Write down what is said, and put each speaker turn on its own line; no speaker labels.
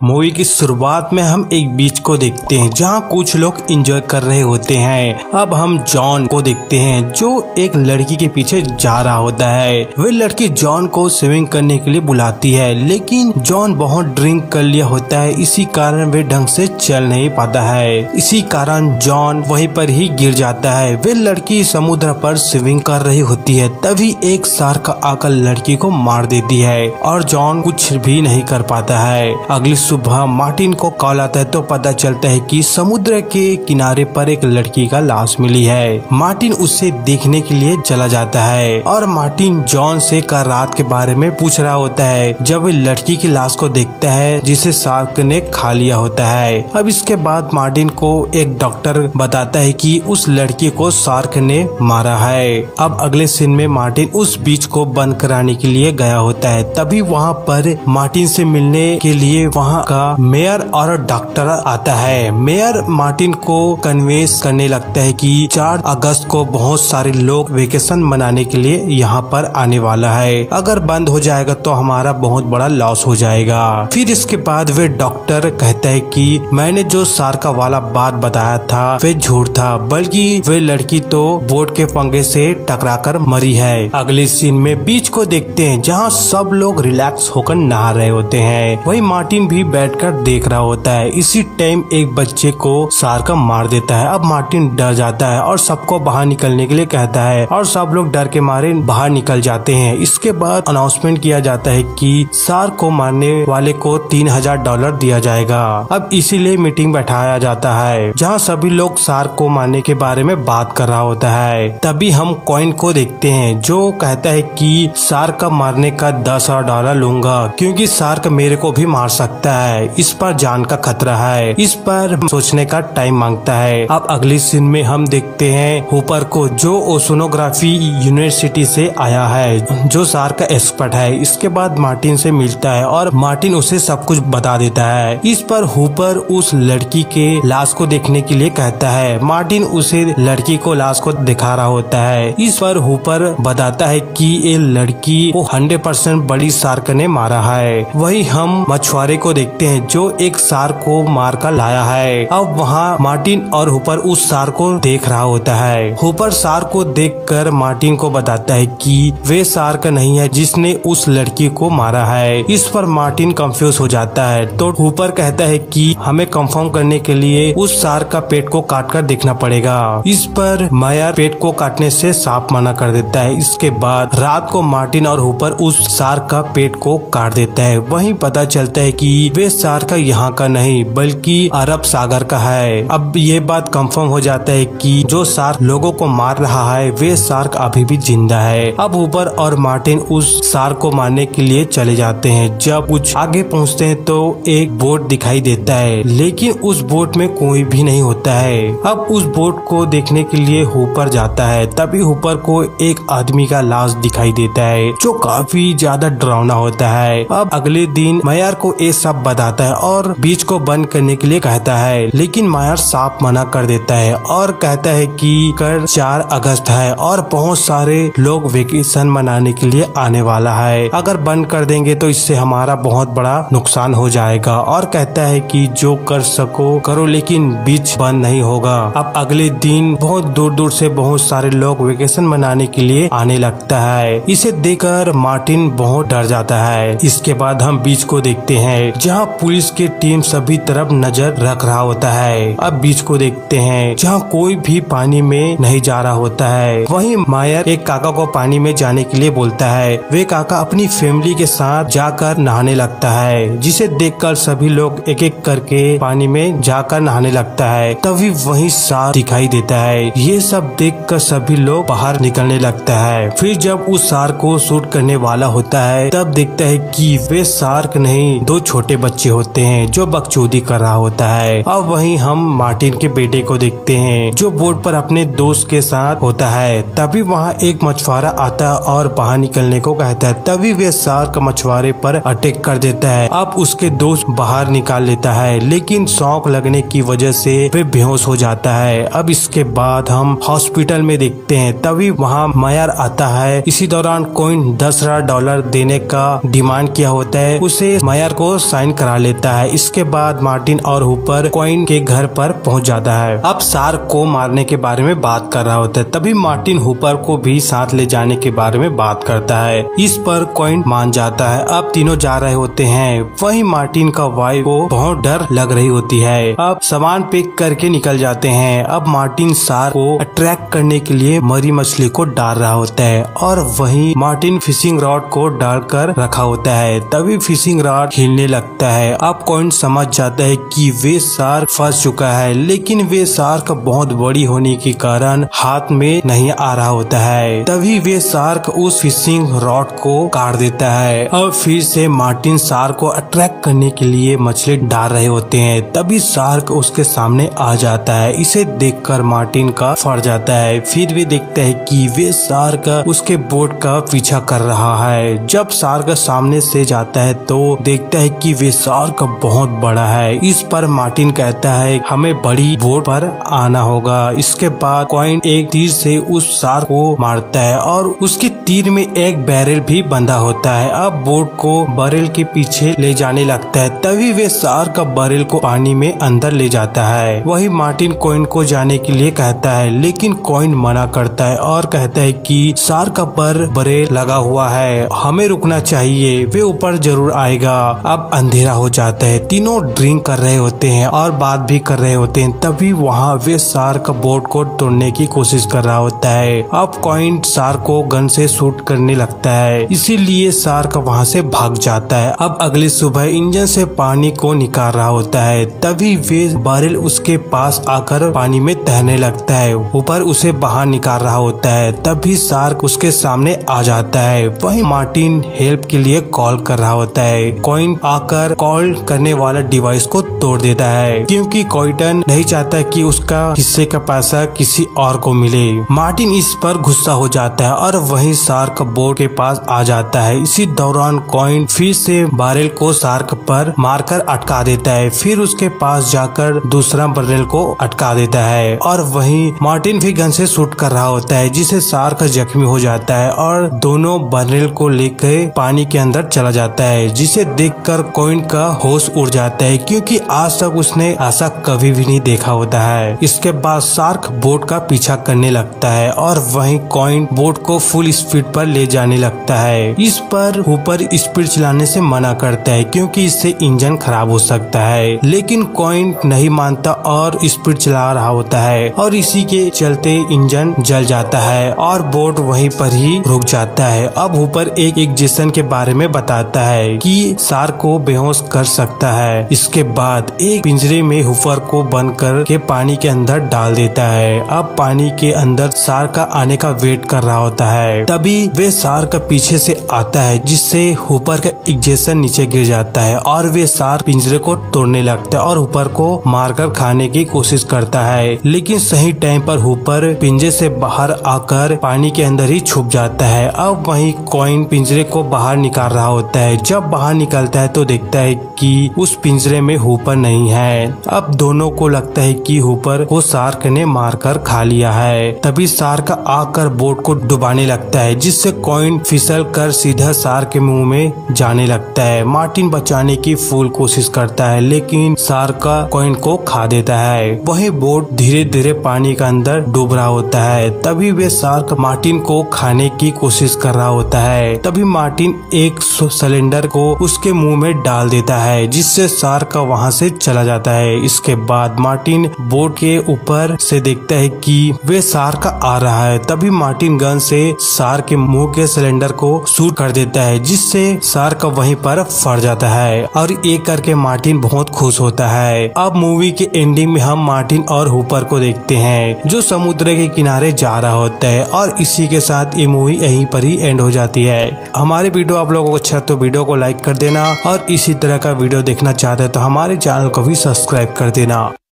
Movie की शुरुआत में हम एक बीच को देखते हैं जहां कुछ लोग एंजॉय कर रहे होते हैं। अब हम जॉन को देखते हैं जो एक लड़की के पीछे जा रहा होता है। वह लड़की जॉन को स्विमिंग करने के लिए बुलाती है, लेकिन जॉन बहुत ड्रिंक कर लिया होता है, इसी कारण वह ढंग से चल नहीं पाता है। इसी कारण जॉन वहीं पर ही गिर जाता है। वह लड़की समुद्र पर स्विमिंग कर रही होती है, तभी एक शार्क आकर लड़की को मार देती है और जॉन कुछ भी नहीं कर पाता है। अगली सुबह मार्टिन को कॉल आता है तो पता चलता है कि समुद्र के किनारे पर एक लड़की का लाश मिली है। मार्टिन उसे देखने के लिए चला जाता है और मार्टिन जॉन से कल रात के बारे में पूछ रहा होता है जब वह लड़की की लाश को देखता है जिसे शार्क ने खा लिया होता है। अब इसके बाद मार्टिन को एक डॉक्टर बताता है कि उस लड़की को शार्क ने मारा है। अब अगले सीन में मार्टिन उस बीच को बंद कराने के लिए गया होता है, तभी वहाँ पर मार्टिन से मिलने के लिए वहाँ का मेयर और डॉक्टर आता है। मेयर मार्टिन को कन्वेंस करने लगता है कि 4 अगस्त को बहुत सारे लोग वेकेशन मनाने के लिए यहाँ पर आने वाला है, अगर बंद हो जाएगा तो हमारा बहुत बड़ा लॉस हो जाएगा। फिर इसके बाद वे डॉक्टर कहता है कि मैंने जो शार्क वाला बात बताया था वे झूठ था, बल्कि वे लड़की तो बोट के पंगे से टकराकर मरी है। अगले सीन में बीच को देखते हैं जहाँ सब लोग रिलैक्स होकर नहा रहे होते हैं, वही मार्टिन भी बैठकर देख रहा होता है। इसी टाइम एक बच्चे को शार्क मार देता है। अब मार्टिन डर जाता है और सबको बाहर निकलने के लिए कहता है और सब लोग डर के मारे बाहर निकल जाते हैं। इसके बाद अनाउंसमेंट किया जाता है कि शार्क को मारने वाले को $3000 दिया जाएगा। अब इसीलिए मीटिंग बैठाया जाता है जहाँ सभी लोग शार्क को मारने के बारे में बात कर रहा होता है। तभी हम कॉइन को देखते हैं जो कहता है कि शार्क मारने का $10,000 लूंगा क्योंकि शार्क मेरे को भी मार सकता है, इस पर जान का खतरा है। इस पर सोचने का टाइम मांगता है। अब अगली सीन में हम देखते हैं हुपर को जो ओशनोग्राफी यूनिवर्सिटी से आया है, जो शार्क का एक्सपर्ट है। इसके बाद मार्टिन से मिलता है और मार्टिन उसे सब कुछ बता देता है। इस पर हुपर उस लड़की के लाश को देखने के लिए कहता है। मार्टिन उसे लड़की को लाश को दिखा रहा होता है। इस पर हुपर बताता है कि ये लड़की को 100% बड़ी शार्क ने मारा है। वही हम मछुआरे को देखते हैं जो एक शार्क को मार कर लाया है। अब वहाँ मार्टिन और हुपर उस शार्क को देख रहा होता है। हुपर शार्क को देखकर मार्टिन को बताता है कि वे शार्क नहीं है जिसने उस लड़की को मारा है। इस पर मार्टिन कंफ्यूज हो जाता है तो हुपर कहता है कि हमें कंफर्म करने के लिए उस शार्क का पेट को काट कर देखना पड़ेगा। इस पर मायर पेट को काटने से साफ मना कर देता है। इसके बाद रात को मार्टिन और हुपर उस शार्क का पेट को काट देता है। वहीं पता चलता है कि वे शार्क यहाँ का नहीं बल्कि अरब सागर का है। अब ये बात कंफर्म हो जाता है कि जो शार्क लोगों को मार रहा है वे शार्क अभी भी जिंदा है। अब हुपर और मार्टिन उस शार्क को मारने के लिए चले जाते हैं। जब कुछ आगे पहुँचते हैं तो एक बोट दिखाई देता है, लेकिन उस बोट में कोई भी नहीं होता है। अब उस बोट को देखने के लिए हुपर जाता है, तभी हुपर को एक आदमी का लाश दिखाई देता है जो काफी ज्यादा डरावना होता है। अब अगले दिन मायर को ये सब बताता है और बीच को बंद करने के लिए कहता है, लेकिन मायर साफ मना कर देता है और कहता है कि कल 4 अगस्त है और बहुत सारे लोग वेकेशन मनाने के लिए आने वाला है, अगर बंद कर देंगे तो इससे हमारा बहुत बड़ा नुकसान हो जाएगा। और कहता है कि जो कर सको करो लेकिन बीच बंद नहीं होगा। अब अगले दिन बहुत दूर दूर से बहुत सारे लोग वेकेशन मनाने के लिए आने लगता है। इसे देखकर मार्टिन बहुत डर जाता है। इसके बाद हम बीच को देखते हैं जहाँ पुलिस की टीम सभी तरफ नजर रख रहा होता है। अब बीच को देखते हैं जहाँ कोई भी पानी में नहीं जा रहा होता है। वहीं मायर एक काका को पानी में जाने के लिए बोलता है। वे काका अपनी फैमिली के साथ जाकर नहाने लगता है, जिसे देखकर सभी लोग एक एक करके पानी में जाकर नहाने लगता है। तभी वहीं शार्क दिखाई देता है। ये सब देखकर सभी लोग बाहर निकलने लगता है। फिर जब उस शार्क को शूट करने वाला होता है तब देखता है कि वे शार्क नहीं 2 छोटे बच्चे होते हैं जो बकचोदी कर रहा होता है। अब वहीं हम मार्टिन के बेटे को देखते हैं जो बोट पर अपने दोस्त के साथ होता है। तभी वहाँ एक मछुआरा आता है और बाहर निकलने को कहता है। तभी वे शार्क मछुआरे पर अटैक कर देता है। अब उसके दोस्त बाहर निकाल लेता है, लेकिन शॉक लगने की वजह से वे बेहोश हो जाता है। अब इसके बाद हम हॉस्पिटल में देखते हैं। तभी वहाँ मायर आता है। इसी दौरान कॉइन $10,000 देने का डिमांड किया होता है। उसे मायर को साइन साइन करा लेता है। इसके बाद मार्टिन और हुपर कॉइन के घर पर पहुंच जाता है। अब शार्क को मारने के बारे में बात कर रहा होता है। तभी मार्टिन हुपर को भी साथ ले जाने के बारे में बात करता है। इस पर कॉइन मान जाता है। अब तीनों जा रहे होते हैं। वहीं मार्टिन का वाइफ को बहुत डर लग रही होती है। अब सामान पैक करके निकल जाते हैं। अब मार्टिन शार्क को अट्रैक्ट करने के लिए मरी मछली को डाल रहा होता है और वहीं मार्टिन फिशिंग रॉड को डालकर रखा होता है। तभी फिशिंग रॉड हिलने लगता है। अब कॉइन समझ जाता है कि वे शार्क फंस चुका है, लेकिन वे शार्क बहुत बड़ी होने के कारण हाथ में नहीं आ रहा होता है। तभी वे शार्क उस फिशिंग रॉड को काट देता है। अब फिर से मार्टिन शार्क को अट्रैक्ट करने के लिए मछली डाल रहे होते हैं। तभी शार्क उसके सामने आ जाता है। इसे देखकर मार्टिन का फट जाता है। फिर वे देखते हैं कि वे शार्क उसके बोट का पीछा कर रहा है। जब शार्क सामने से जाता है तो देखता है कि वे शार्क बहुत बड़ा है। इस पर मार्टिन कहता है हमें बड़ी बोट पर आना होगा। इसके बाद कॉइन एक तीर से उस शार्क को मारता है और उसके तीर में एक बैरल भी बंधा होता है। अब बोट को बैरल के पीछे ले जाने लगता है। तभी वे शार्क बैरल को पानी में अंदर ले जाता है। वही मार्टिन कॉइन को जाने के लिए कहता है, लेकिन कॉइन मना करता है और कहता है कि शार्क पर बैरल लगा हुआ है, हमें रुकना चाहिए, वे ऊपर जरूर आएगा। अब अंधेरा हो जाता है। तीनों ड्रिंक कर रहे होते हैं और बात भी कर रहे होते हैं। तभी वहाँ वे शार्क बोट को तोड़ने की कोशिश कर रहा होता है। अब कॉइन शार्क को गन से शूट करने लगता है, इसीलिए शार्क वहाँ से भाग जाता है। अब अगली सुबह इंजन से पानी को निकाल रहा होता है। तभी वे बैरल उसके पास आकर पानी में तैरने लगता है। ऊपर उसे बाहर निकाल रहा होता है। तभी शार्क उसके सामने आ जाता है। वहीं मार्टिन हेल्प के लिए कॉल कर रहा होता है। कॉइन आकर कॉल करने वाला डिवाइस को तोड़ देता है, क्योंकि कॉइन नहीं चाहता कि उसका हिस्से का पैसा किसी और को मिले। मार्टिन इस पर गुस्सा हो जाता है और वहीं शार्क बोट के पास आ जाता है। इसी दौरान कॉइन फिर से बैरल को शार्क पर मारकर अटका देता है। फिर उसके पास जाकर दूसरा बैरल को अटका देता है और वहीं मार्टिन भी गन से शूट कर रहा होता है, जिसे शार्क जख्मी हो जाता है और दोनों बैरल को लेकर पानी के अंदर चला जाता है, जिसे देखकर कॉइन का होश उड़ जाता है, क्योंकि आज तक उसने ऐसा कभी भी नहीं देखा होता है। इसके बाद शार्क बोट का पीछा करने लगता है और वहीं कॉइन बोट को फुल स्पीड पर ले जाने लगता है। इस पर हुपर स्पीड चलाने से मना करता है, क्योंकि इससे इंजन खराब हो सकता है, लेकिन कॉइन नहीं मानता और स्पीड चला रहा होता है और इसी के चलते इंजन जल जाता है और बोट वहीं पर ही रुक जाता है। अब हुपर एक इंजेक्शन के बारे में बताता है कि शार्क को बेहोश कर सकता है। इसके बाद एक पिंजरे में हुपर को बंद करके पानी के अंदर डाल देता है। अब पानी के अंदर शार्क का आने का वेट कर रहा होता है। तभी वे शार्क पीछे से आता है, जिससे हुपर का इंजेक्शन नीचे गिर जाता है और वे शार्क पिंजरे को तोड़ने लगता है और हुपर को मारकर खाने की कोशिश करता है, लेकिन सही टाइम पर हुपर पिंजरे से बाहर आकर पानी के अंदर ही छुप जाता है। अब वहीं कॉइन पिंजरे को बाहर निकाल रहा होता है। जब बाहर निकलता है तो देखता है कि उस पिंजरे में हुपर नहीं है। अब दोनों को लगता है कि हुपर को शार्क ने मारकर खा लिया है। तभी शार्क आकर बोट को डुबाने लगता है, जिससे कॉइन फिसल कर सीधा शार्क के मुंह में जाने लगता है। मार्टिन बचाने की फुल कोशिश करता है, लेकिन शार्क कॉइन को खा देता है। वही बोट धीरे धीरे पानी के अंदर डूब रहा होता है। तभी वे शार्क मार्टिन को खाने की कोशिश कर रहा होता है। तभी मार्टिन एक सिलेंडर को उसके मुंह में डाल देता है, जिससे शार्क वहां से चला जाता है। इसके बाद मार्टिन बोट के ऊपर से देखता है कि वे शार्क आ रहा है। तभी मार्टिन गन से शार्क के मुंह के सिलेंडर को शूट कर देता है, जिससे शार्क वहीं पर फट जाता है और एक करके मार्टिन बहुत खुश होता है। अब मूवी के एंडिंग में हम मार्टिन और हुपर को देखते हैं, जो समुद्र के किनारे जा रहा होता है और इसी के साथ ये मूवी यहीं पर ही एंड हो जाती है। हमारी वीडियो आप लोगों को अच्छा तो वीडियो को लाइक कर देना और इसी तरह का वीडियो देखना चाहते हैं तो हमारे चैनल को भी सब्सक्राइब कर देना।